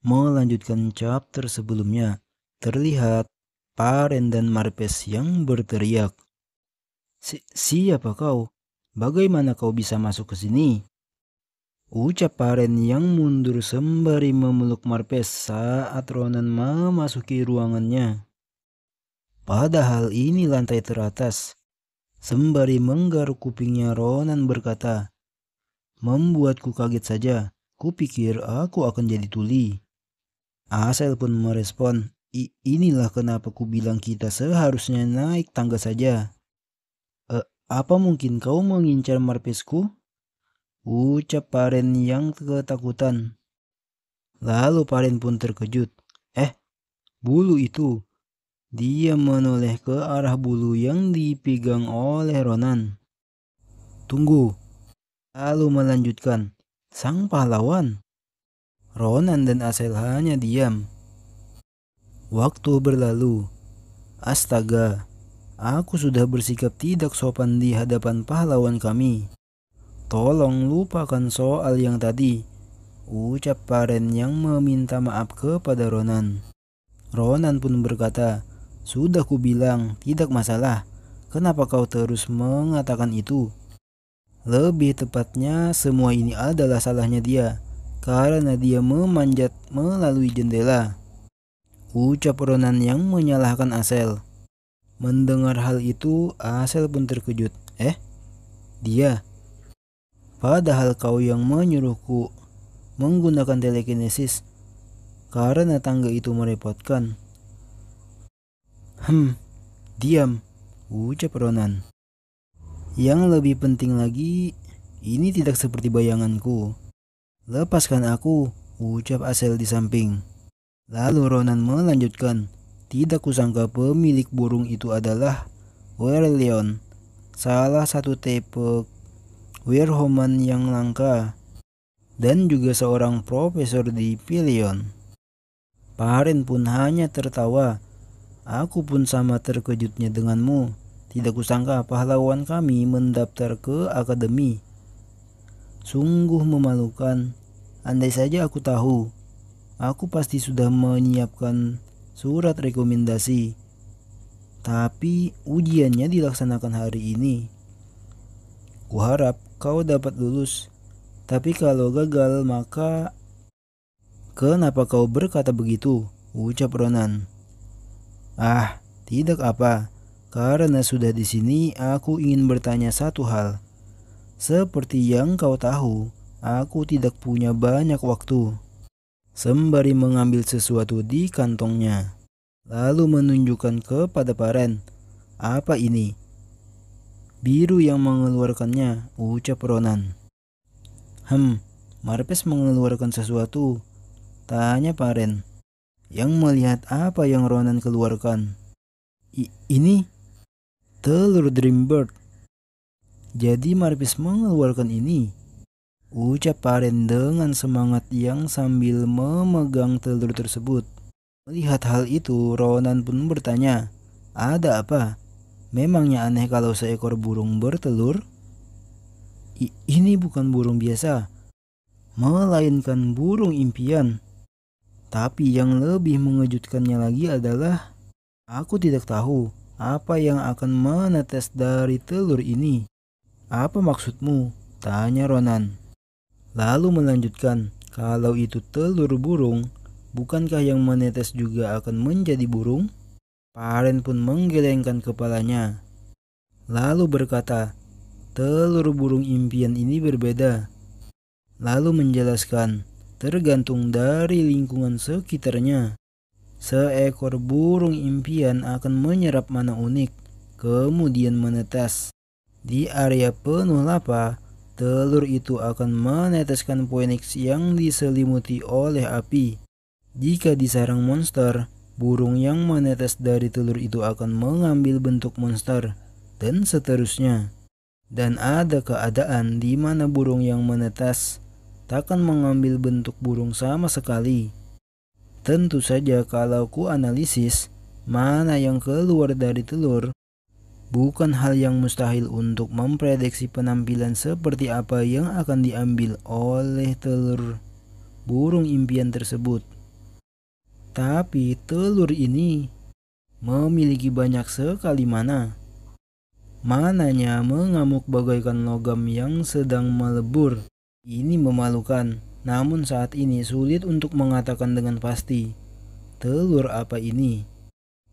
Melanjutkan chapter sebelumnya, terlihat Paren dan Marpes yang berteriak, Siapa kau? Bagaimana kau bisa masuk ke sini?" Ucap Paren yang mundur sembari memeluk Marpes saat Ronan memasuki ruangannya. Padahal ini lantai teratas. Sembari menggaruk kupingnya, Ronan berkata, "Membuatku kaget saja. Kupikir aku akan jadi tuli." Asel pun merespon, Inilah kenapa ku bilang kita seharusnya naik tangga saja." Apa mungkin kau mengincar Marpesku?" ucap Paren yang ketakutan. Lalu Paren pun terkejut. Bulu itu. Dia menoleh ke arah bulu yang dipegang oleh Ronan. "Tunggu." Lalu melanjutkan, "Sang pahlawan." Ronan dan Asel hanya diam. Waktu berlalu. Astaga, aku sudah bersikap tidak sopan di hadapan pahlawan kami. Tolong lupakan soal yang tadi, ucap Paren yang meminta maaf kepada Ronan. Ronan pun berkata, "Sudah kubilang, tidak masalah. Kenapa kau terus mengatakan itu? Lebih tepatnya, semua ini adalah salahnya dia, karena dia memanjat melalui jendela," ucap Ronan yang menyalahkan Asel. Mendengar hal itu, Asel pun terkejut. Dia? Padahal kau yang menyuruhku menggunakan telekinesis, karena tangga itu merepotkan. Diam, ucap Ronan. Yang lebih penting lagi, ini tidak seperti bayanganku. Lepaskan aku, ucap Asel di samping. Lalu Ronan melanjutkan, "Tidak kusangka pemilik burung itu adalah Werleon, salah satu tipe werehomon yang langka, dan juga seorang profesor di Pilion." Paren pun hanya tertawa. "Aku pun sama terkejutnya denganmu. Tidak kusangka pahlawan kami mendaftar ke akademi. Sungguh memalukan. Andai saja aku tahu, aku pasti sudah menyiapkan surat rekomendasi. Tapi ujiannya dilaksanakan hari ini. Kuharap kau dapat lulus. Tapi kalau gagal maka..." "Kenapa kau berkata begitu?" ucap Ronan. Tidak apa. Karena sudah di sini, aku ingin bertanya satu hal. Seperti yang kau tahu, aku tidak punya banyak waktu." Sembari mengambil sesuatu di kantongnya, lalu menunjukkan kepada Paren. "Apa ini?" "Biru yang mengeluarkannya," ucap Ronan. Marpes mengeluarkan sesuatu?" tanya Paren, yang melihat apa yang Ronan keluarkan. Ini telur Dreambird." "Jadi Marpes mengeluarkan ini?" ucap Paren dengan semangat yang sambil memegang telur tersebut. Melihat hal itu, Ronan pun bertanya, "Ada apa? Memangnya aneh kalau seekor burung bertelur?" Ini bukan burung biasa, melainkan burung impian. Tapi yang lebih mengejutkannya lagi adalah, aku tidak tahu apa yang akan menetes dari telur ini." "Apa maksudmu?" tanya Ronan. Lalu melanjutkan, "Kalau itu telur burung, bukankah yang menetes juga akan menjadi burung?" Paren pun menggelengkan kepalanya, lalu berkata, "Telur burung impian ini berbeda." Lalu menjelaskan, tergantung dari lingkungan sekitarnya. Seekor burung impian akan menyerap mana unik, kemudian menetas. Di area penuh lava, telur itu akan meneteskan Phoenix yang diselimuti oleh api. Jika disarang monster, burung yang menetes dari telur itu akan mengambil bentuk monster, dan seterusnya. Dan ada keadaan di mana burung yang menetas takkan mengambil bentuk burung sama sekali. Tentu saja kalau ku analisis mana yang keluar dari telur, bukan hal yang mustahil untuk memprediksi penampilan seperti apa yang akan diambil oleh telur burung impian tersebut. Tapi telur ini memiliki banyak sekali mana. Mananya mengamuk bagaikan logam yang sedang melebur. Ini memalukan, namun saat ini sulit untuk mengatakan dengan pasti. Telur apa ini?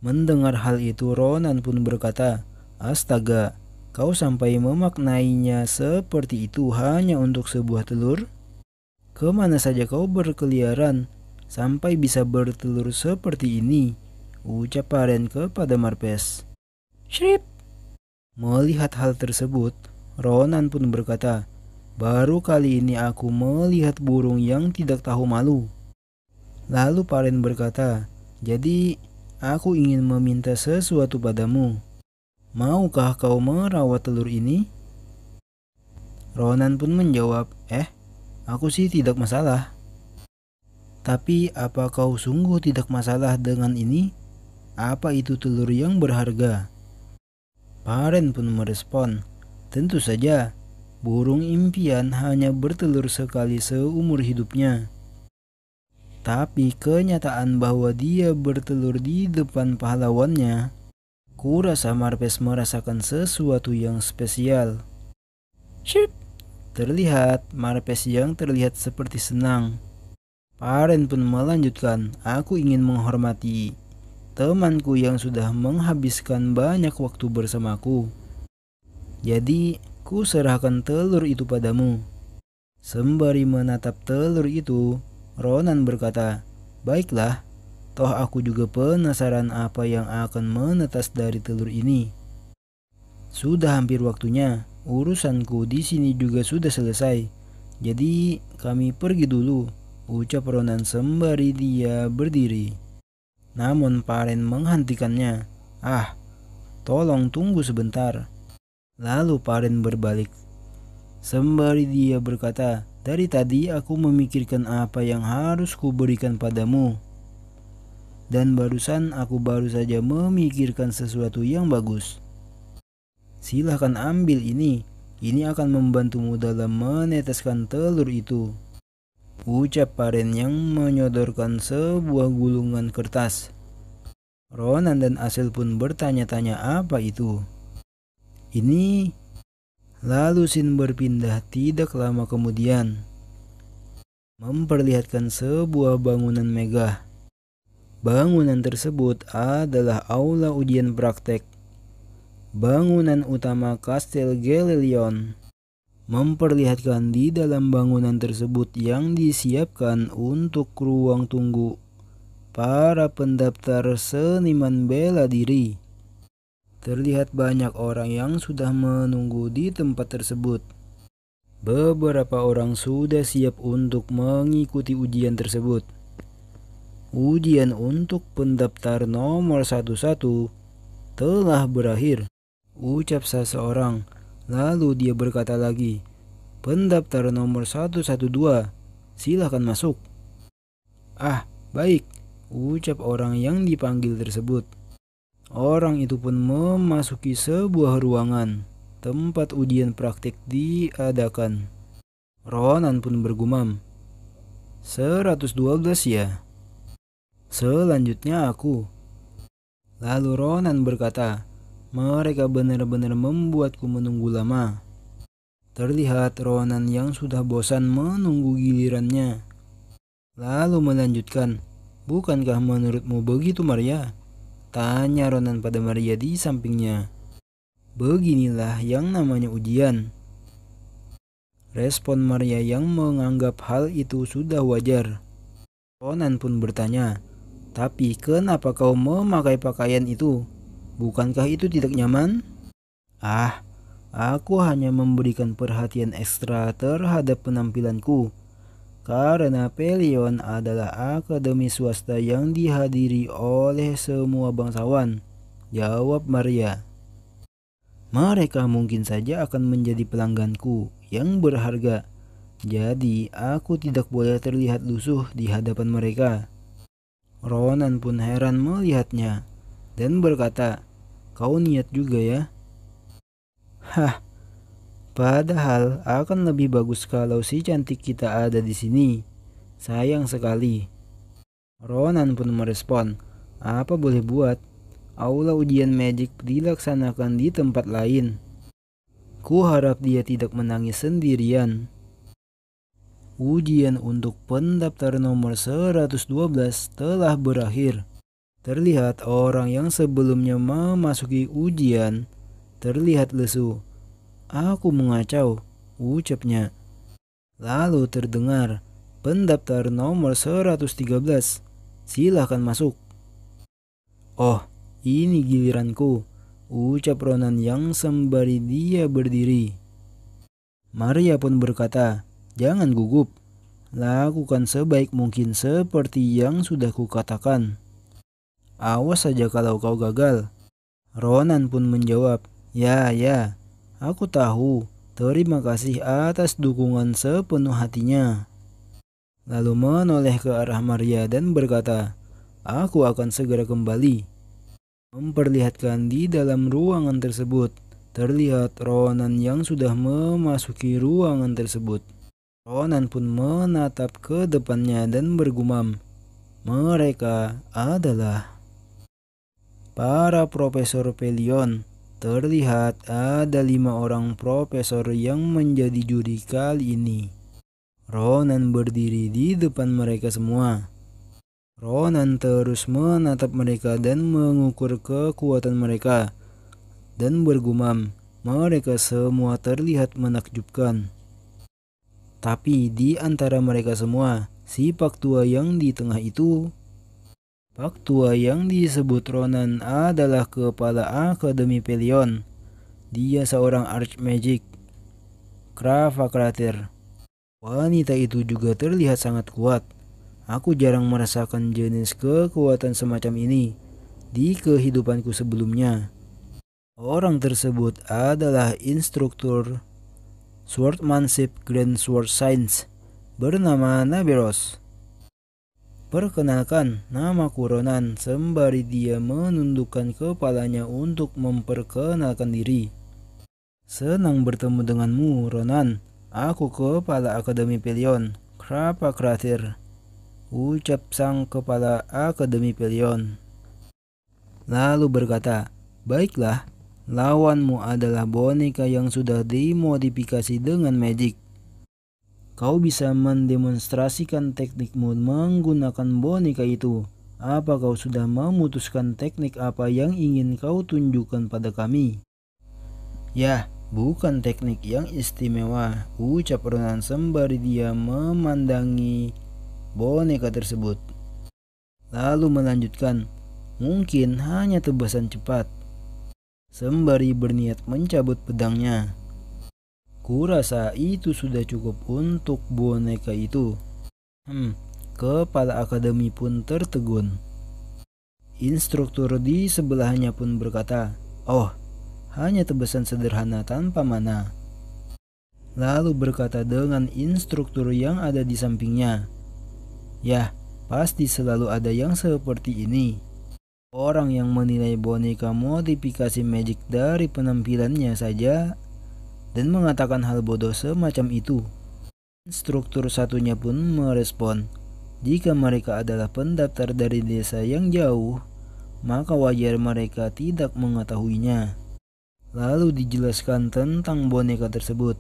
Mendengar hal itu, Ronan pun berkata, "Astaga, kau sampai memaknainya seperti itu hanya untuk sebuah telur? Kemana saja kau berkeliaran sampai bisa bertelur seperti ini?" ucap Paren kepada Marpes. "Shrip!" Melihat hal tersebut, Ronan pun berkata, "Baru kali ini aku melihat burung yang tidak tahu malu." Lalu Paren berkata, "Jadi, aku ingin meminta sesuatu padamu. Maukah kau merawat telur ini?" Ronan pun menjawab, aku sih tidak masalah." "Tapi apa kau sungguh tidak masalah dengan ini? Apa itu telur yang berharga?" Paren pun merespon, "Tentu saja, burung impian hanya bertelur sekali seumur hidupnya. Tapi kenyataan bahwa dia bertelur di depan pahlawannya, kurasa Marpes merasakan sesuatu yang spesial." "Ship!" Terlihat Marpes yang terlihat seperti senang. Paren pun melanjutkan, "Aku ingin menghormati temanku yang sudah menghabiskan banyak waktu bersamaku. Jadi, ku serahkan telur itu padamu." Sembari menatap telur itu, Ronan berkata, "Baiklah, toh aku juga penasaran apa yang akan menetas dari telur ini. Sudah hampir waktunya, urusanku di sini juga sudah selesai. Jadi, kami pergi dulu," ucap Ronan sembari dia berdiri. Namun Paren menghentikannya. Tolong tunggu sebentar." Lalu Paren berbalik. Sembari dia berkata, "Dari tadi aku memikirkan apa yang harus kuberikan padamu. Dan barusan aku baru saja memikirkan sesuatu yang bagus. Silahkan ambil ini. Ini akan membantumu dalam meneteskan telur itu," ucap Paren yang menyodorkan sebuah gulungan kertas. Ronan dan Asel pun bertanya-tanya apa itu. Ini. Lalu scene berpindah tidak lama kemudian, memperlihatkan sebuah bangunan megah. Bangunan tersebut adalah aula ujian praktek. Bangunan utama Kastel Gelelion memperlihatkan di dalam bangunan tersebut yang disiapkan untuk ruang tunggu para pendaftar seniman bela diri. Terlihat banyak orang yang sudah menunggu di tempat tersebut. Beberapa orang sudah siap untuk mengikuti ujian tersebut. Ujian untuk pendaftar nomor 11 telah berakhir, ucap seseorang. Lalu dia berkata lagi, "Pendaftar nomor 112, silakan masuk." Baik," ucap orang yang dipanggil tersebut. Orang itu pun memasuki sebuah ruangan tempat ujian praktik diadakan. Ronan pun bergumam, 112 ya? Selanjutnya aku." Lalu Ronan berkata, "Mereka benar-benar membuatku menunggu lama." Terlihat Ronan yang sudah bosan menunggu gilirannya. Lalu melanjutkan, "Bukankah menurutmu begitu, Maria?" tanya Ronan pada Maria di sampingnya. "Beginilah yang namanya ujian," respon Maria yang menganggap hal itu sudah wajar. Ronan pun bertanya, "Tapi kenapa kau memakai pakaian itu? Bukankah itu tidak nyaman?" Aku hanya memberikan perhatian ekstra terhadap penampilanku. Karena Pelion adalah akademi swasta yang dihadiri oleh semua bangsawan," jawab Maria. "Mereka mungkin saja akan menjadi pelangganku yang berharga. Jadi aku tidak boleh terlihat lusuh di hadapan mereka." Ronan pun heran melihatnya dan berkata, "Kau niat juga ya?" Padahal akan lebih bagus kalau si cantik kita ada di sini. Sayang sekali." Ronan pun merespon, apa boleh buat? Aula ujian magic dilaksanakan di tempat lain. Ku harap dia tidak menangis sendirian. Ujian untuk pendaftar nomor 112 telah berakhir. Terlihat orang yang sebelumnya memasuki ujian terlihat lesu. Aku mengacau, ucapnya. Lalu terdengar, pendaftar nomor 113, silahkan masuk. Oh, ini giliranku, ucap Ronan yang sembari dia berdiri. Maria pun berkata, jangan gugup, lakukan sebaik mungkin seperti yang sudah kukatakan. Awas saja kalau kau gagal. Ronan pun menjawab, ya, aku tahu. Terima kasih atas dukungan sepenuh hatinya. Lalu menoleh ke arah Maria dan berkata, aku akan segera kembali. Memperlihatkan di dalam ruangan tersebut, terlihat Ronan yang sudah memasuki ruangan tersebut. Ronan pun menatap ke depannya dan bergumam, mereka adalah para Profesor Pelion. Terlihat ada 5 orang profesor yang menjadi juri kali ini. Ronan berdiri di depan mereka semua. Ronan terus menatap mereka dan mengukur kekuatan mereka. Dan bergumam, mereka semua terlihat menakjubkan. Tapi di antara mereka semua, si Pak Tua yang di tengah itu, Pak Tua yang disebut Ronan adalah kepala Akademi Pelion. Dia seorang Archmage, Kravakarater. Wanita itu juga terlihat sangat kuat. Aku jarang merasakan jenis kekuatan semacam ini di kehidupanku sebelumnya. Orang tersebut adalah instruktur Swordmanship Grand Sword Science bernama Naberos. Perkenalkan, namaku Ronan, sembari dia menundukkan kepalanya untuk memperkenalkan diri. Senang bertemu denganmu, Ronan. Aku kepala Akademi Pelion, Kravakarater, ucap sang kepala Akademi Pelion. Lalu berkata, baiklah, lawanmu adalah boneka yang sudah dimodifikasi dengan magic. Kau bisa mendemonstrasikan teknikmu menggunakan boneka itu. Apa kau sudah memutuskan teknik apa yang ingin kau tunjukkan pada kami? Ya, bukan teknik yang istimewa, ucap Ronan sembari dia memandangi boneka tersebut. Lalu melanjutkan, mungkin hanya tebasan cepat. Sembari berniat mencabut pedangnya. Kurasa itu sudah cukup untuk boneka itu. Kepala akademi pun tertegun. Instruktur di sebelahnya pun berkata, oh, hanya tebasan sederhana tanpa mana. Lalu berkata dengan instruktur yang ada di sampingnya, ya, pasti selalu ada yang seperti ini. Orang yang menilai boneka modifikasi magic dari penampilannya saja dan mengatakan hal bodoh semacam itu. Instruktur satunya pun merespon, jika mereka adalah pendaftar dari desa yang jauh, maka wajar mereka tidak mengetahuinya. Lalu dijelaskan tentang boneka tersebut.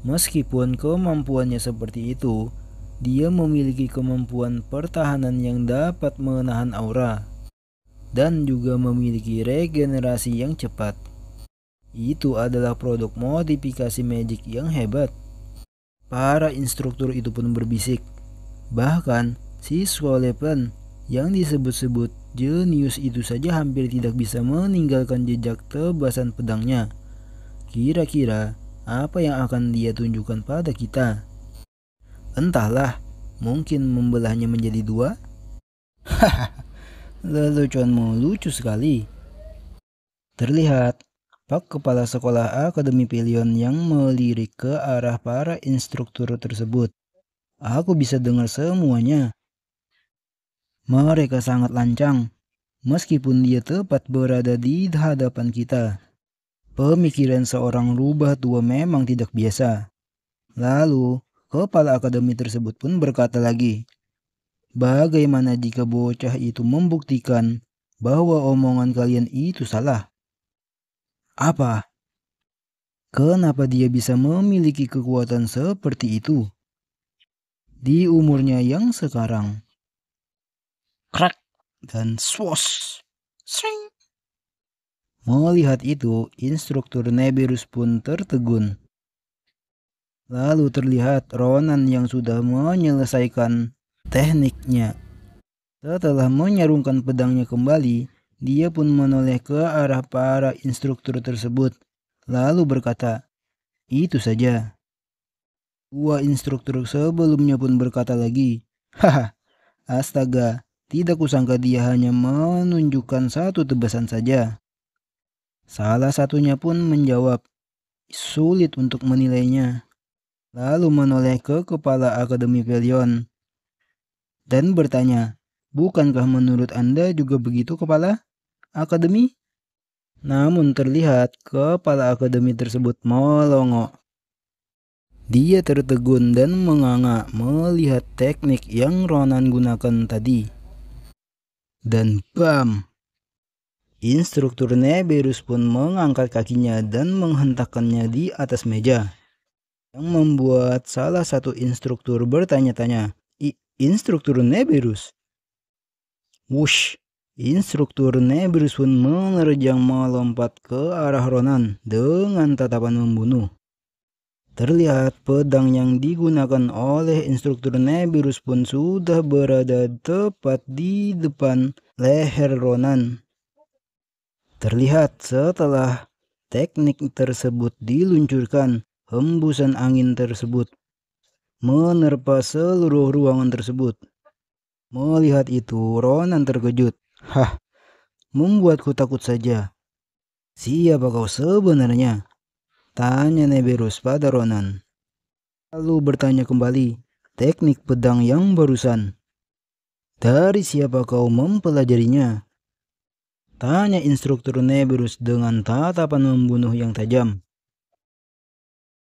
Meskipun kemampuannya seperti itu, dia memiliki kemampuan pertahanan yang dapat menahan aura dan juga memiliki regenerasi yang cepat. Itu adalah produk modifikasi magic yang hebat. Para instruktur itu pun berbisik. Bahkan si Skolepen yang disebut-sebut jenius itu saja hampir tidak bisa meninggalkan jejak tebasan pedangnya. Kira-kira apa yang akan dia tunjukkan pada kita? Entahlah, mungkin membelahnya menjadi 2? Leluconmu lucu sekali. Terlihat Pak Kepala Sekolah Akademi Pelion yang melirik ke arah para instruktur tersebut. Aku bisa dengar semuanya. Mereka sangat lancang, meskipun dia tepat berada di hadapan kita. Pemikiran seorang rubah tua memang tidak biasa. Lalu, kepala akademi tersebut pun berkata lagi, Bagaimana jika bocah itu membuktikan bahwa omongan kalian itu salah? Apa? Kenapa dia bisa memiliki kekuatan seperti itu di umurnya yang sekarang? Krak dan swoosh. Sring. Melihat itu, instruktur Neberus pun tertegun. Lalu terlihat Ronan yang sudah menyelesaikan tekniknya. Setelah menyarungkan pedangnya kembali, dia pun menoleh ke arah para instruktur tersebut, lalu berkata, "Itu saja." Dua instruktur sebelumnya pun berkata lagi, "Haha, astaga, tidak kusangka dia hanya menunjukkan satu tebasan saja." Salah satunya pun menjawab, "Sulit untuk menilainya." Lalu menoleh ke kepala Akademi Pelion dan bertanya, "Bukankah menurut Anda juga begitu, Kepala Akademi?" Namun terlihat kepala akademi tersebut melongo. Dia tertegun dan menganga melihat teknik yang Ronan gunakan tadi. Dan bam! Instruktur Neberus pun mengangkat kakinya dan menghentakkannya di atas meja, yang membuat salah satu instruktur bertanya-tanya, "Instruktur Neberus?" Wush! Instruktur Neberus pun menerjang melompat ke arah Ronan dengan tatapan membunuh. Terlihat pedang yang digunakan oleh instruktur Neberus pun sudah berada tepat di depan leher Ronan. Terlihat setelah teknik tersebut diluncurkan, hembusan angin tersebut menerpa seluruh ruangan tersebut. Melihat itu, Ronan terkejut. "Hah, membuatku takut saja. Siapa kau sebenarnya?" tanya Neberus pada Ronan. Lalu bertanya kembali, "Teknik pedang yang barusan, dari siapa kau mempelajarinya?" tanya instruktur Neberus dengan tatapan membunuh yang tajam.